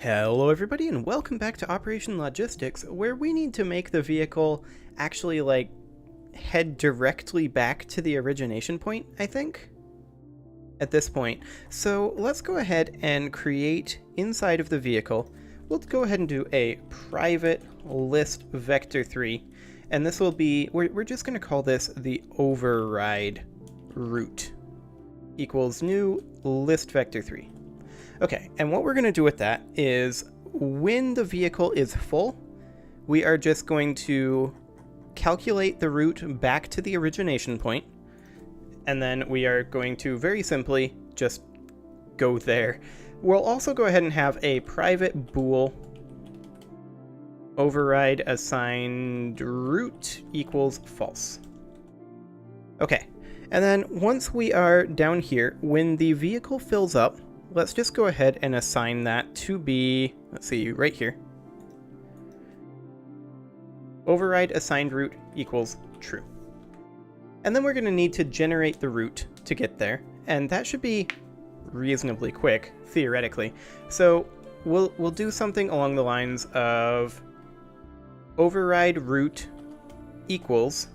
Hello everybody and welcome back to Operation Logistics, where we need to make the vehicle actually head directly back to the origination point, I think, at this point. So let's go ahead and create inside of the vehicle. We'll go ahead and do a private list vector3, and this will be, we're just going to call this the override route equals new list vector3. Okay, and what we're going to do with that is when the vehicle is full, we are just going to calculate the route back to the origination point, and then we are going to very simply just go there. We'll also go ahead and have a private bool override assigned route equals false. Okay, and then once we are down here, when the vehicle fills up, let's just go ahead and assign that to be, let's see, right here. Override assigned route equals true. And then we're going to need to generate the route to get there, and that should be reasonably quick, theoretically. So we'll do something along the lines of override route equals,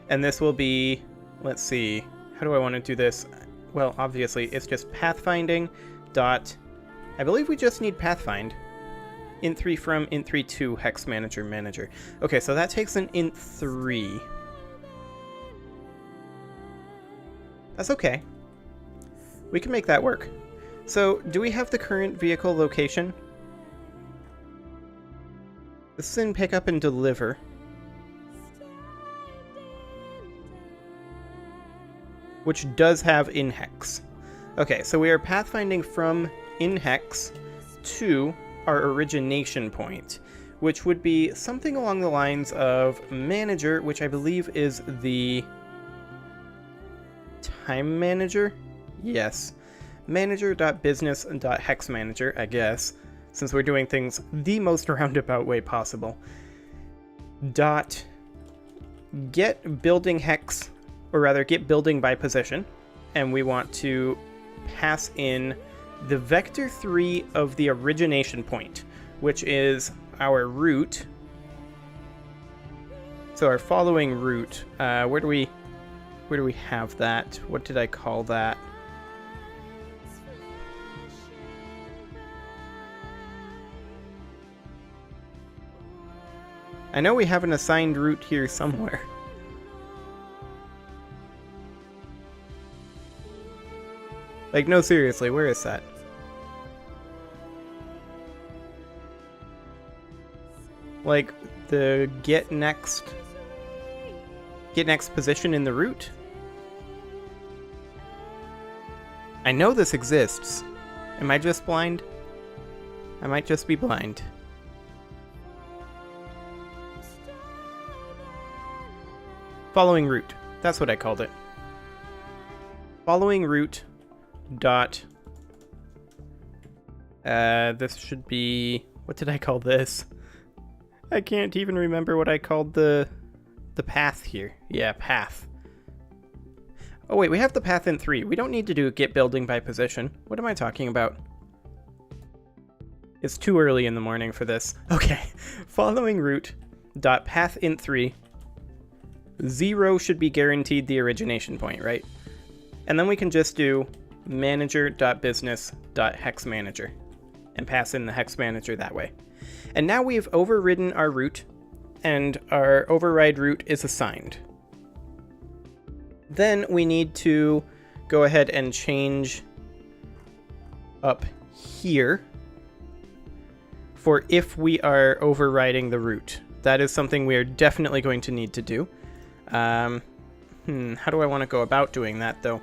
and this will be, let's see, how do I want to do this? Well, obviously, it's just pathfinding dot, I believe we just need pathfind, int3 from int3 to hex manager manager. Okay, so that takes an int3. That's okay. We can make that work. So, do we have the current vehicle location? This is in pick up and deliver. Which does have in hex. Okay, so we are pathfinding from in hex to our origination point, which would be something along the lines of manager, which I believe is the time manager? Yes. Manager.business.hex manager, I guess, since we're doing things the most roundabout way possible. Dot get building hex, or rather get building by position, and we want to pass in the vector3 of the origination point, which is our route. So our following route, where do we have that? What did I call that? I know we have an assigned route here somewhere. Like, no, seriously, where is that? Like, the get next position in the route? I know this exists. Am I just blind? I might just be blind. Following route. That's what I called it. Following route dot, this should be, what did I call this? I can't even remember what I called the path here. Yeah, path. Oh wait, we have the path in 3. We don't need to do get building by position. What am I talking about? It's too early in the morning for this. Okay, following route dot path int 3. 0 should be guaranteed the origination point, right? And then we can just do manager.business.hex manager and pass in the hex manager that way. And now we've overridden our route, and our override route is assigned. Then we need to go ahead and change up here for if we are overriding the route. That is something we are definitely going to need to do. How do I want to go about doing that, though?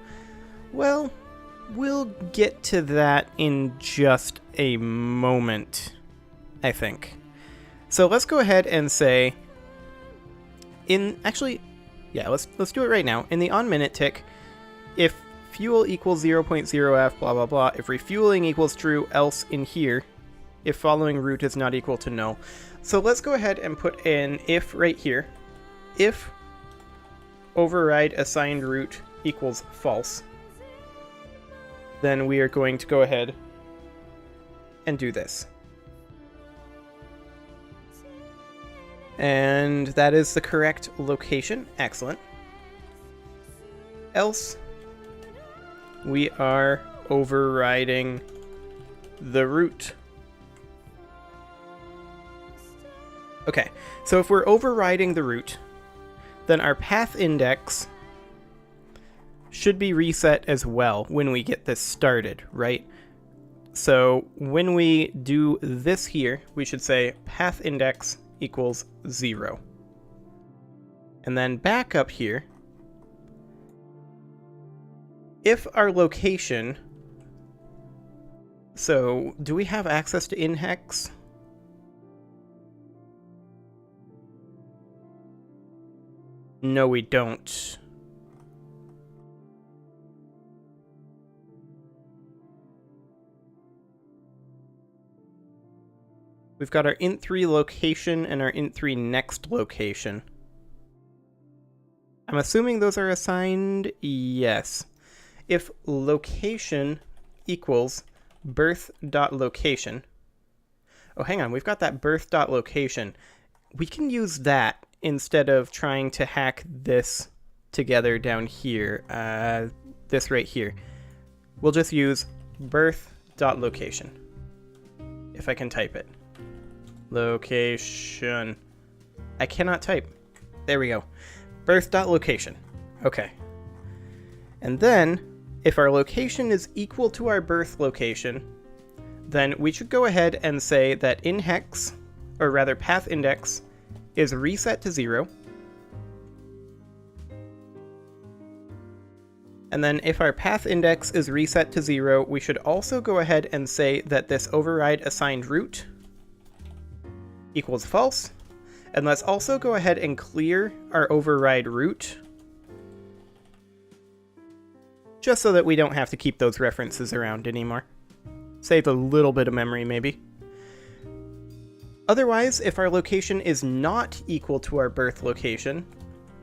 Well, we'll get to that in just a moment, I think. So let's go ahead and say, let's do it right now. In the on-minute tick, if fuel equals 0.0f, blah, blah, blah, if refueling equals true, else in here, if following route is not equal to null. So let's go ahead and put in if right here. If override assigned route equals false, then we are going to go ahead and do this. And that is the correct location. Excellent. Else, we are overriding the route. Okay, so if we're overriding the route, then our path index should be reset as well when we get this started, right? So when we do this here, we should say path index equals 0. And then back up here, if our location... So, do we have access to in-hex? No, we don't. We've got our int3 location and our int3 next location. I'm assuming those are assigned? Yes. If location equals birth.location. Oh, hang on, we've got that birth.location. We can use that instead of trying to hack this together down here. This right here. We'll just use birth.location. If I can type it. Location. I cannot type. There we go. Birth.location. Okay. And then, if our location is equal to our birth location, then we should go ahead and say that in-hex, or rather path index, is reset to 0. And then if our path index is reset to 0, we should also go ahead and say that this override assigned route equals false. And let's also go ahead and clear our override route, just so that we don't have to keep those references around anymore. Save a little bit of memory, maybe. Otherwise, if our location is not equal to our birth location,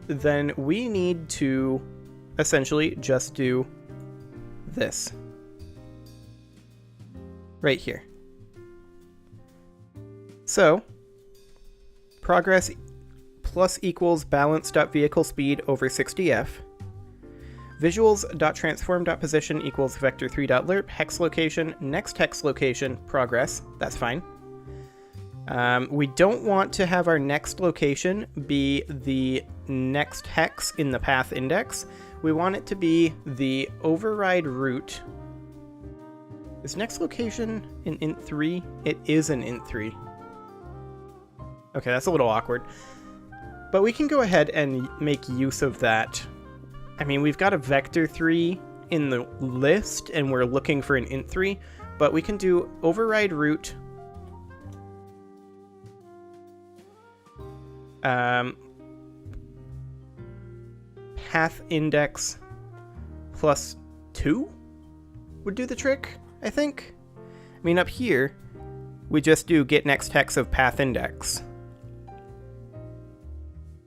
then we need to essentially just do this. Right here. So, progress plus equals balance.vehicle speed over 60f. Visuals.transform.position equals vector3.lerp, hex location, next hex location, progress. That's fine. We don't want to have our next location be the next hex in the path index. We want it to be the override route. Is next location in int3? It is an int3. Okay, that's a little awkward. But we can go ahead and make use of that. I mean, we've got a vector3 in the list, and we're looking for an int3, but we can do override route path index plus 2 would do the trick, I think. I mean, up here, we just do get next hex of path index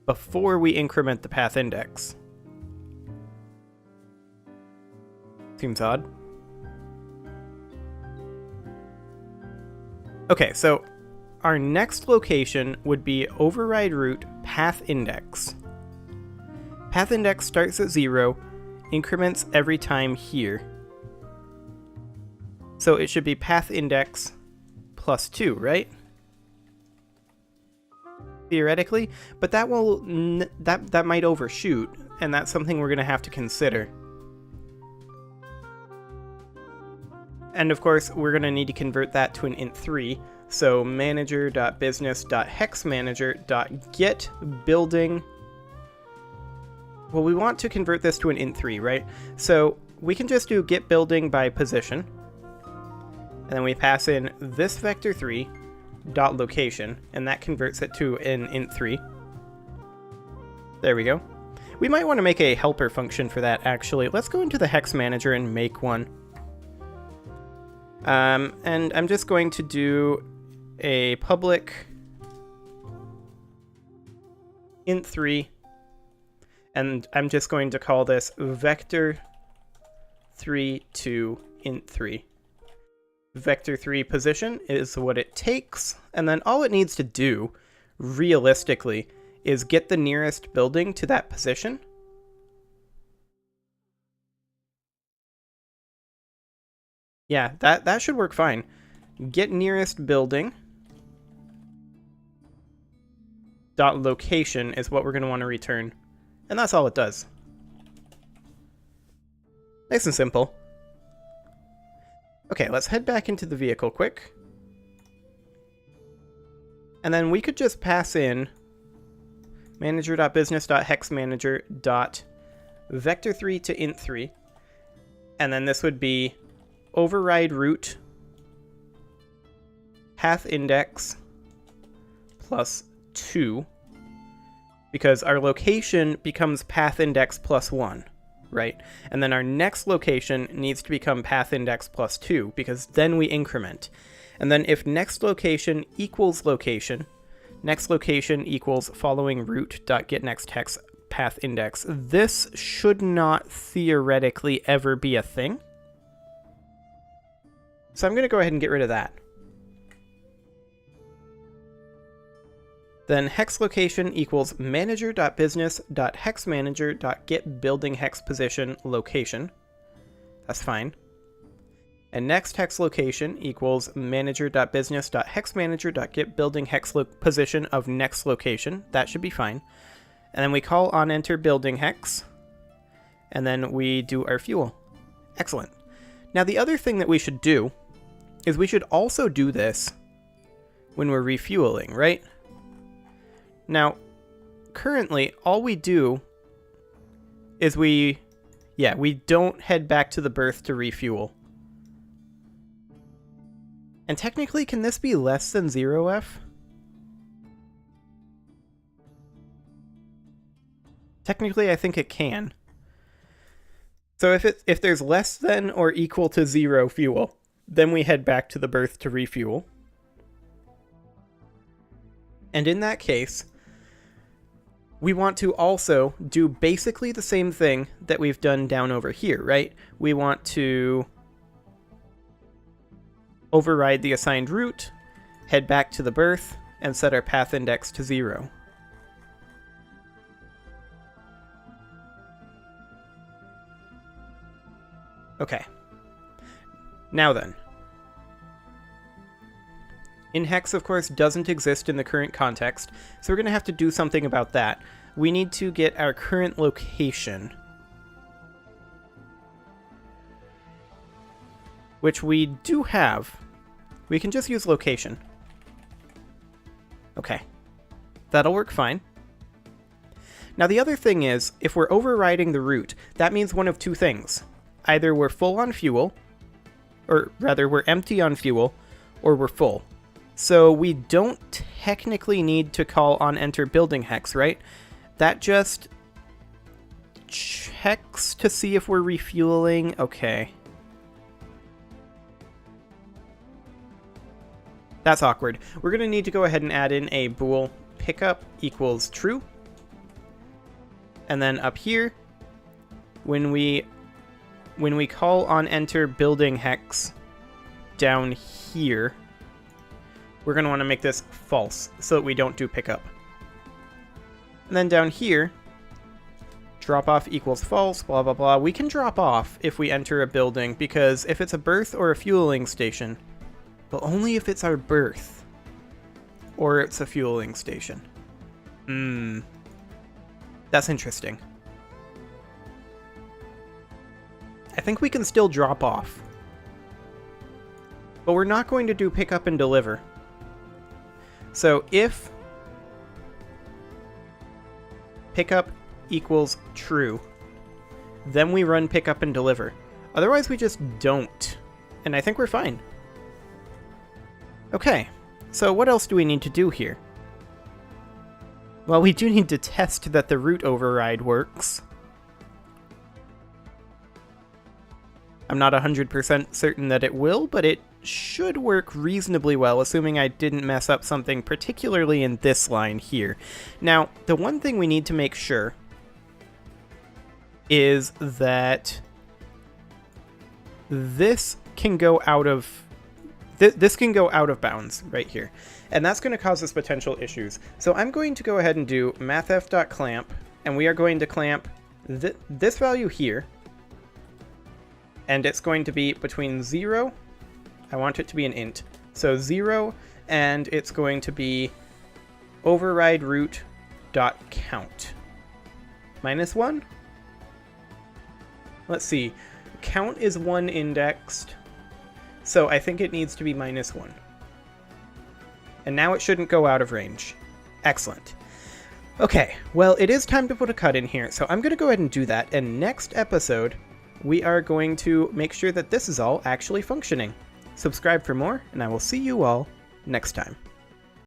before we increment the path index. Seems odd. Okay, so our next location would be override route path index. Path index starts at 0, increments every time here. So it should be path index plus 2, right? Theoretically, but that will that might overshoot, and that's something we're going to have to consider. And of course, we're going to need to convert that to an int3. So manager.business.hexmanager.getBuilding. Well, we want to convert this to an int3, right? So we can just do get building by position. And then we pass in this vector3 dot location, and that converts it to an int3. There we go. We might want to make a helper function for that, actually. Let's go into the hex manager and make one. And I'm just going to do a public int3, and I'm just going to call this vector3 to int3. vector 3 position is what it takes, and then all it needs to do, realistically, is get the nearest building to that position. Yeah, that should work fine. Get nearest building dot location is what we're going to want to return, and that's all it does. Nice and simple. Okay, let's head back into the vehicle quick. And then we could just pass in manager.business.hexmanager.vector3 to int3. And then this would be override route path index plus 2. Because our location becomes path index plus 1. Right? And then our next location needs to become path index plus 2, because then we increment. And then if next location equals location, next location equals following route.getNextHex path index. This should not theoretically ever be a thing. So I'm going to go ahead and get rid of that. Then hex location equals manager.business.hexmanager.getBuildingHexPosition location. That's fine. And next hex location equals manager.business.hexmanager.getBuildingHexPosition of next location. That should be fine. And then we call on enter building hex. And then we do our fuel. Excellent. Now the other thing that we should do is we should also do this when we're refueling, right? Now, currently, all we do is we don't head back to the berth to refuel. And technically, can this be less than 0F? Technically, I think it can. So if there's less than or equal to 0 fuel, then we head back to the berth to refuel. And in that case, we want to also do basically the same thing that we've done down over here, right? We want to override the assigned route, head back to the berth, and set our path index to 0. Okay. Now then. In-hex, of course, doesn't exist in the current context, so we're going to have to do something about that. We need to get our current location, which we do have. We can just use location. Okay. That'll work fine. Now the other thing is, if we're overriding the route, that means one of two things. Either we're full on fuel, or rather we're empty on fuel, or we're full. So we don't technically need to call on enter building hex, right? That just checks to see if we're refueling. Okay. That's awkward. We're going to need to go ahead and add in a bool pickup equals true. And then up here, when we call on enter building hex down here, we're going to want to make this false so that we don't do pickup. And then down here, drop off equals false, blah, blah, blah. We can drop off if we enter a building, because if it's a berth or a fueling station, but only if it's our berth or it's a fueling station. That's interesting. I think we can still drop off, but we're not going to do pick up and deliver. So if pickup equals true, then we run pick up and deliver. Otherwise we just don't, and I think we're fine. Okay, so what else do we need to do here? Well, we do need to test that the route override works. I'm not 100% certain that it will, but it should work reasonably well, assuming I didn't mess up something particularly in this line here. Now, the one thing we need to make sure is that this can go out of This can go out of bounds right here. And that's going to cause us potential issues. So I'm going to go ahead and do mathf.clamp, and we are going to clamp this value here. And it's going to be between 0, I want it to be an int. So 0, and it's going to be override root.count. -1? Let's see. Count is 1 indexed. So I think it needs to be -1. And now it shouldn't go out of range. Excellent. Okay, well, it is time to put a cut in here, so I'm going to go ahead and do that, and next episode, we are going to make sure that this is all actually functioning. Subscribe for more, and I will see you all next time.